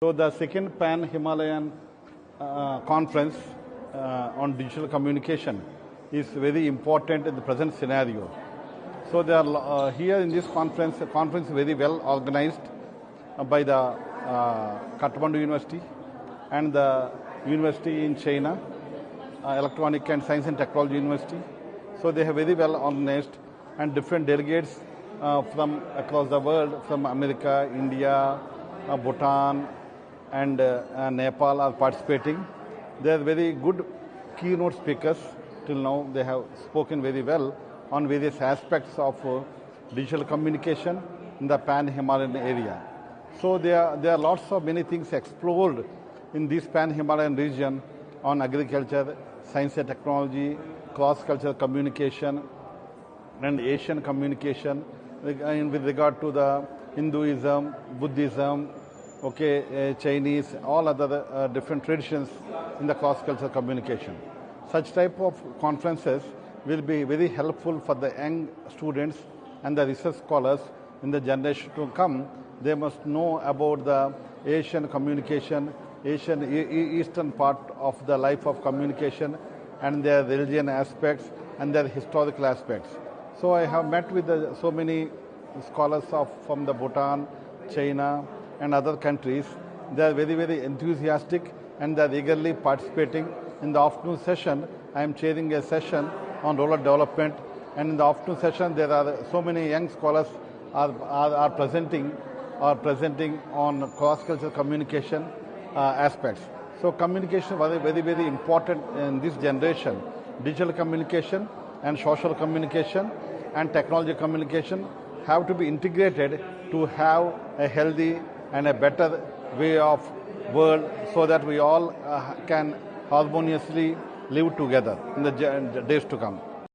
So the second Pan-Himalayan conference on digital communication is very important in the present scenario. So they are here in this conference. The conference is very well organized by the Kathmandu University and the University in China, Electronic and Science and Technology University. So they have very well organized, and different delegates from across the world, from America, India, Bhutan, and Nepal are participating. They are very good keynote speakers. Till now, they have spoken very well on various aspects of digital communication in the Pan-Himalayan area. So there are lots of many things explored in this Pan-Himalayan region on agriculture, science and technology, cross-cultural communication, and Asian communication with regard to the Hinduism, Buddhism, Chinese, all other different traditions in the cross-cultural communication. Such type of conferences will be very helpful for the young students and the research scholars in the generation to come. They must know about the Asian communication, eastern part of the life of communication, and their religion aspects and their historical aspects. So I have met with so many scholars from the Bhutan, China, and other countries. They are very, very enthusiastic, and they are eagerly participating. In the afternoon session, I am chairing a session on rural development, and in the afternoon session, there are so many young scholars are presenting on cross-cultural communication aspects. So communication is very, very important in this generation. Digital communication and social communication and technology communication have to be integrated to have a healthy and a better way of world, so that we all can harmoniously live together in the days to come.